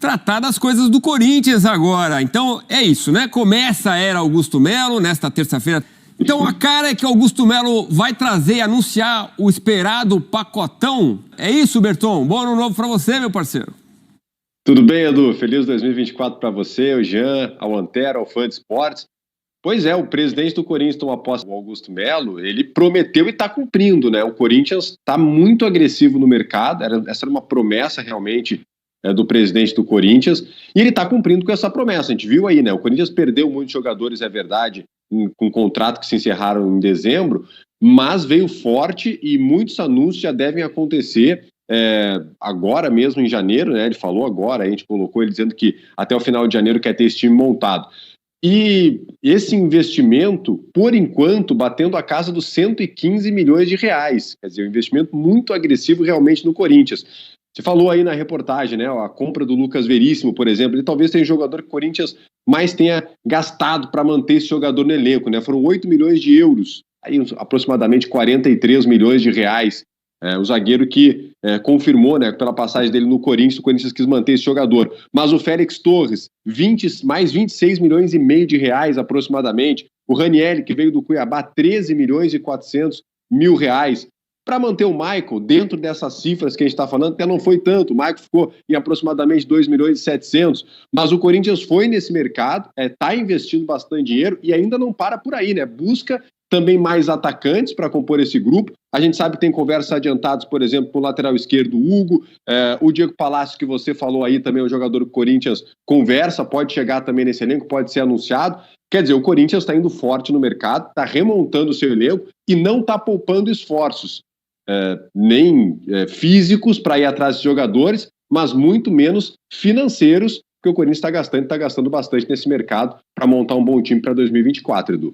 tratar das coisas do Corinthians agora. Então, é isso, né? Começa a era Augusto Melo nesta terça-feira. Então, a cara é que Augusto Melo vai trazer, anunciar o esperado pacotão. É isso, Berton? Bom ano novo pra você, meu parceiro. Tudo bem, Edu? Feliz 2024 para você, o Jean, ao Antero, ao Fã de Esportes. Pois é, o presidente do Corinthians tomou posse, o Augusto Melo, ele prometeu e está cumprindo, né? O Corinthians está muito agressivo no mercado, essa era uma promessa realmente do presidente do Corinthians, e ele está cumprindo com essa promessa. A gente viu aí, né? O Corinthians perdeu muitos jogadores, é verdade, com contrato que se encerraram em dezembro, mas veio forte e muitos anúncios já devem acontecer agora mesmo em janeiro, né? Ele falou agora, a gente colocou ele dizendo que até o final de janeiro quer ter esse time montado. E esse investimento, por enquanto, batendo a casa dos 115 milhões de reais. Quer dizer, um investimento muito agressivo realmente no Corinthians. Você falou aí na reportagem, né? A compra do Lucas Veríssimo, por exemplo, ele talvez seja o jogador que o Corinthians mais tenha gastado para manter esse jogador no elenco, né? Foram 8 milhões de euros, aí aproximadamente 43 milhões de reais. O zagueiro que confirmou, né, pela passagem dele no Corinthians, o Corinthians quis manter esse jogador. Mas o Félix Torres, mais 26 milhões e meio de reais aproximadamente. O Ranieri, que veio do Cuiabá, 13 milhões e 400 mil reais. Para manter o Michael dentro dessas cifras que a gente está falando, até não foi tanto. O Michael ficou em aproximadamente 2 milhões e 700. Mas o Corinthians foi nesse mercado, está investindo bastante dinheiro e ainda não para por aí, né? Busca também mais atacantes para compor esse grupo. A gente sabe que tem conversas adiantadas, por exemplo, com o lateral esquerdo, o Hugo, o Diego Palácio, que você falou aí também, é um jogador que o Corinthians conversa, pode chegar também nesse elenco, pode ser anunciado. Quer dizer, o Corinthians está indo forte no mercado, está remontando o seu elenco e não está poupando esforços, nem físicos para ir atrás de jogadores, mas muito menos financeiros, que o Corinthians está gastando bastante nesse mercado para montar um bom time para 2024, Edu.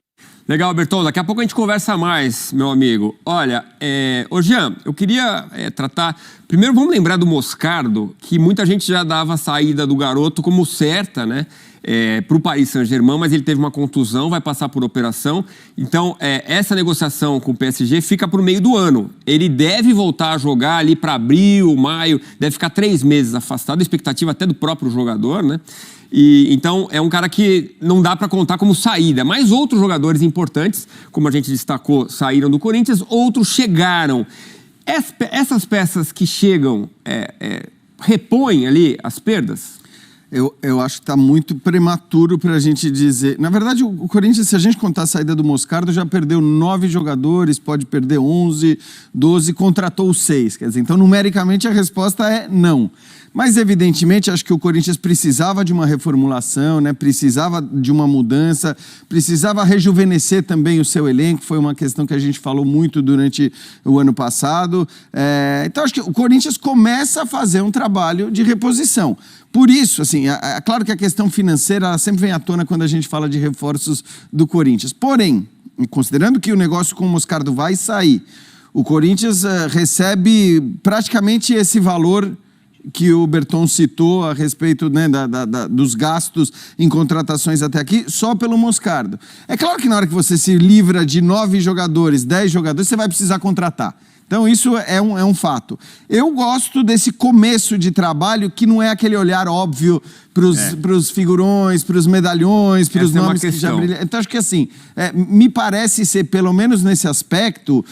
Legal, Berton. Daqui a pouco a gente conversa mais, meu amigo. Olha, ô Jean, eu queria tratar... Primeiro, vamos lembrar do Moscardo, que muita gente já dava a saída do garoto como certa, né? Para o Paris Saint-Germain, mas ele teve uma contusão, vai passar por operação. Então, essa negociação com o PSG fica para o meio do ano. Ele deve voltar a jogar ali para abril, maio, deve ficar 3 meses afastado, expectativa até do próprio jogador, né? E, então, é um cara que não dá para contar como saída. Mas outros jogadores importantes, como a gente destacou, saíram do Corinthians, outros chegaram. Essas peças que chegam repõem ali as perdas? Eu acho que está muito prematuro para a gente dizer... Na verdade, o Corinthians, se a gente contar a saída do Moscardo, já perdeu 9 jogadores, pode perder 11, 12, contratou 6. Quer dizer, então, numericamente, a resposta é não. Mas, evidentemente, acho que o Corinthians precisava de uma reformulação, né? Precisava de uma mudança, precisava rejuvenescer também o seu elenco, foi uma questão que a gente falou muito durante o ano passado. Então, acho que o Corinthians começa a fazer um trabalho de reposição. Por isso, assim, é claro que a questão financeira ela sempre vem à tona quando a gente fala de reforços do Corinthians. Porém, considerando que o negócio com o Moscardo vai sair, o Corinthians recebe praticamente esse valor que o Berton citou a respeito, né, dos gastos em contratações até aqui, só pelo Moscardo. É claro que na hora que você se livra de 9 jogadores, 10 jogadores, você vai precisar contratar. Então isso é um fato. Eu gosto desse começo de trabalho que não é aquele olhar óbvio para os figurões, para os medalhões, para os nomes que já brilham. Então acho que assim, me parece ser, pelo menos nesse aspecto,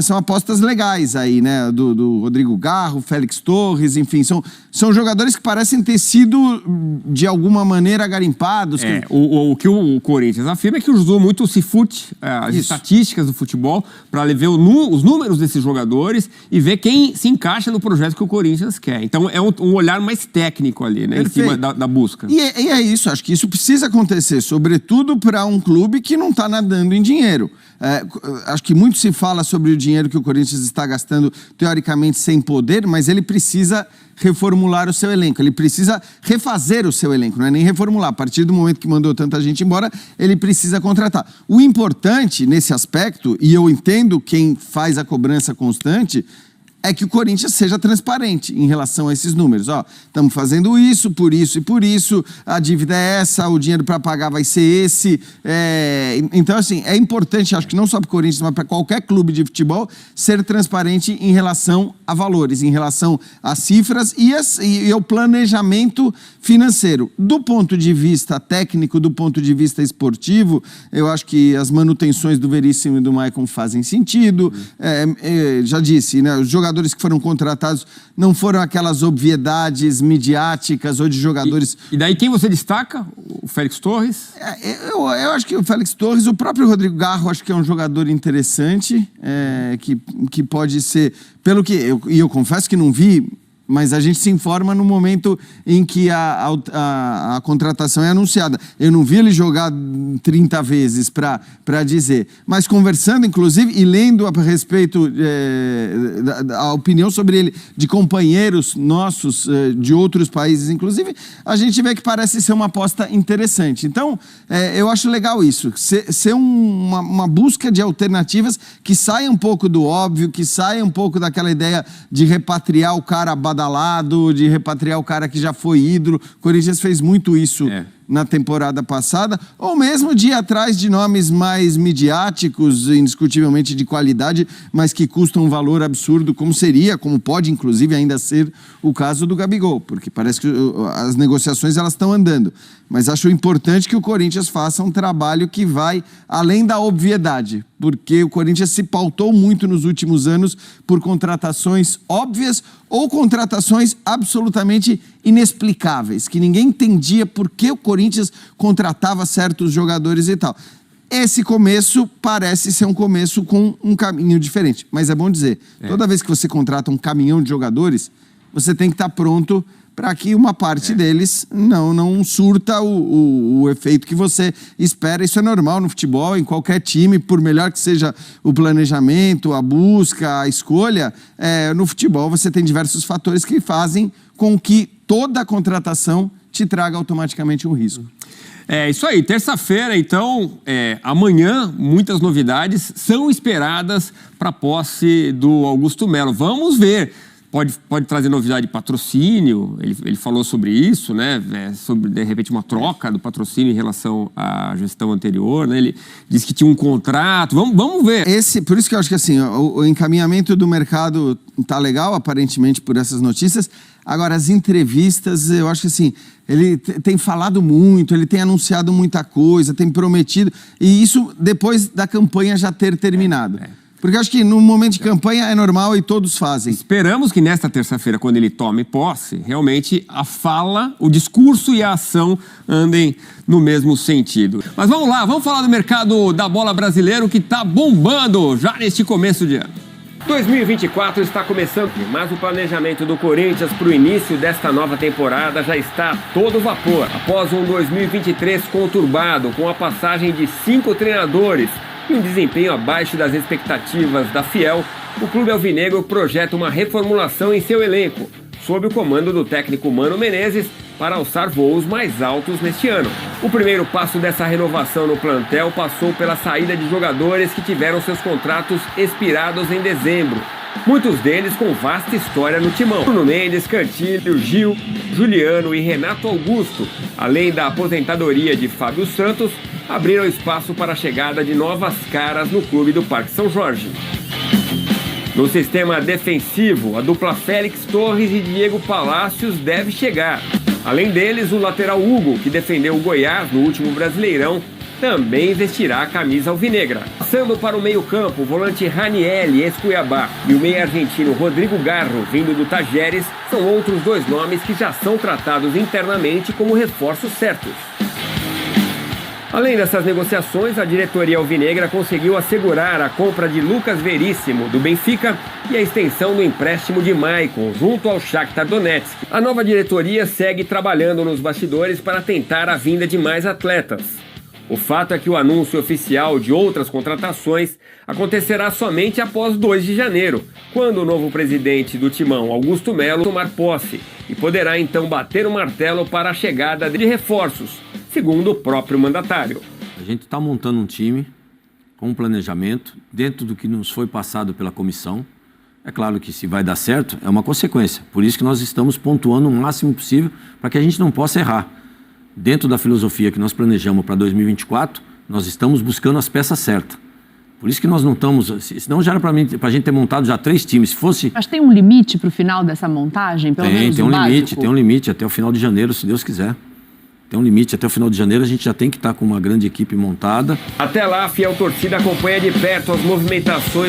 são apostas legais aí, né? Do Rodrigo Garro, Félix Torres, enfim, são jogadores que parecem ter sido, de alguma maneira, garimpados. O que o Corinthians afirma é que usou muito o Cifute, as estatísticas do futebol, para ver os números desses jogadores e ver quem se encaixa no projeto que o Corinthians quer. Então é um olhar mais técnico ali, né? Em cima da busca. E é isso, acho que isso precisa acontecer, sobretudo para um clube que não está nadando em dinheiro. Acho que muito se fala sobre o dinheiro que o Corinthians está gastando, teoricamente, sem poder, mas ele precisa reformular o seu elenco, ele precisa refazer o seu elenco, não é nem reformular. A partir do momento que mandou tanta gente embora, ele precisa contratar. O importante nesse aspecto, e eu entendo quem faz a cobrança constante, é que o Corinthians seja transparente em relação a esses números. Ó, estamos fazendo isso, por isso e por isso, a dívida é essa, o dinheiro para pagar vai ser esse. Então, assim, é importante, acho que não só para o Corinthians, mas para qualquer clube de futebol, ser transparente em relação a valores, em relação a cifras e ao planejamento financeiro. Do ponto de vista técnico, do ponto de vista esportivo, eu acho que as manutenções do Veríssimo e do Maicon fazem sentido. Já disse, né, os jogadores que foram contratados não foram aquelas obviedades midiáticas ou de jogadores... E daí quem você destaca? O Félix Torres? Eu acho que o Félix Torres, o próprio Rodrigo Garro, acho que é um jogador interessante, que pode ser... eu confesso que não vi... Mas a gente se informa no momento em que a contratação é anunciada. Eu não vi ele jogar 30 vezes para dizer. Mas conversando, inclusive, e lendo a respeito a opinião sobre ele de companheiros nossos de outros países, inclusive, a gente vê que parece ser uma aposta interessante. Então, eu acho legal isso. Ser uma busca de alternativas que saia um pouco do óbvio, que saia um pouco daquela ideia de repatriar o cara badalado, de repatriar o cara que já foi ídolo. O Corinthians fez muito isso na temporada passada, ou mesmo de ir atrás de nomes mais midiáticos, indiscutivelmente de qualidade, mas que custam um valor absurdo, como pode inclusive ainda ser o caso do Gabigol, porque parece que as negociações elas estão andando. Mas acho importante que o Corinthians faça um trabalho que vai além da obviedade, porque o Corinthians se pautou muito nos últimos anos por contratações óbvias ou contratações absolutamente inexplicáveis, que ninguém entendia por que o Corinthians contratava certos jogadores e tal. Esse começo parece ser um começo com um caminho diferente, mas é bom dizer, toda vez que você contrata um caminhão de jogadores, você tem que estar pronto para que uma parte deles não surta o efeito que você espera. Isso é normal no futebol, em qualquer time, por melhor que seja o planejamento, a busca, a escolha, no futebol você tem diversos fatores que fazem com que toda a contratação te traga automaticamente um risco. É isso aí, terça-feira, então, amanhã, muitas novidades são esperadas para a posse do Augusto Melo. Vamos ver. Pode trazer novidade de patrocínio, ele falou sobre isso, né? Sobre, de repente, uma troca do patrocínio em relação à gestão anterior, né? Ele disse que tinha um contrato, vamos ver. Por isso que eu acho que assim, o encaminhamento do mercado tá legal, aparentemente, por essas notícias. Agora, as entrevistas, eu acho que assim, ele tem falado muito, ele tem anunciado muita coisa, tem prometido, e isso depois da campanha já ter terminado. Porque eu acho que no momento de campanha é normal e todos fazem. Esperamos que nesta terça-feira, quando ele tome posse, realmente a fala, o discurso e a ação andem no mesmo sentido. Mas vamos lá, vamos falar do mercado da bola brasileiro que está bombando já neste começo de ano. 2024 está começando, mas o planejamento do Corinthians para o início desta nova temporada já está a todo vapor. Após um 2023 conturbado, com a passagem de 5 treinadores, e um desempenho abaixo das expectativas da Fiel, o clube alvinegro projeta uma reformulação em seu elenco, sob o comando do técnico Mano Menezes, para alçar voos mais altos neste ano. O primeiro passo dessa renovação no plantel passou pela saída de jogadores que tiveram seus contratos expirados em dezembro, muitos deles com vasta história no timão. Bruno Mendes, Cantilho, Gil, Juliano e Renato Augusto, além da aposentadoria de Fábio Santos, abriram espaço para a chegada de novas caras no clube do Parque São Jorge. No sistema defensivo, a dupla Félix Torres e Diego Palacios deve chegar. Além deles, o lateral Hugo, que defendeu o Goiás no último Brasileirão, também vestirá a camisa alvinegra. Passando para o meio-campo, o volante Ranielli, ex-Cuiabá, e o meio argentino Rodrigo Garro, vindo do Tajeres, são outros dois nomes que já são tratados internamente como reforços certos. Além dessas negociações, a diretoria alvinegra conseguiu assegurar a compra de Lucas Veríssimo, do Benfica, e a extensão do empréstimo de Maicon, junto ao Shakhtar Donetsk. A nova diretoria segue trabalhando nos bastidores para tentar a vinda de mais atletas. O fato é que o anúncio oficial de outras contratações acontecerá somente após 2 de janeiro, quando o novo presidente do Timão, Augusto Melo, tomar posse, e poderá então bater o martelo para a chegada de reforços, segundo o próprio mandatário. A gente está montando um time com um planejamento dentro do que nos foi passado pela comissão. É claro que se vai dar certo, é uma consequência. Por isso que nós estamos pontuando o máximo possível para que a gente não possa errar. Dentro da filosofia que nós planejamos para 2024, nós estamos buscando as peças certas. Por isso que nós não estamos... Senão já era para a gente ter montado já 3 times. Se fosse... Mas tem um limite para o final dessa montagem? Pelo menos tem um básico? limite, tem um limite até o final de janeiro, se Deus quiser. Tem um limite, até o final de janeiro a gente já tem que estar com uma grande equipe montada. Até lá, a fiel torcida acompanha de perto as movimentações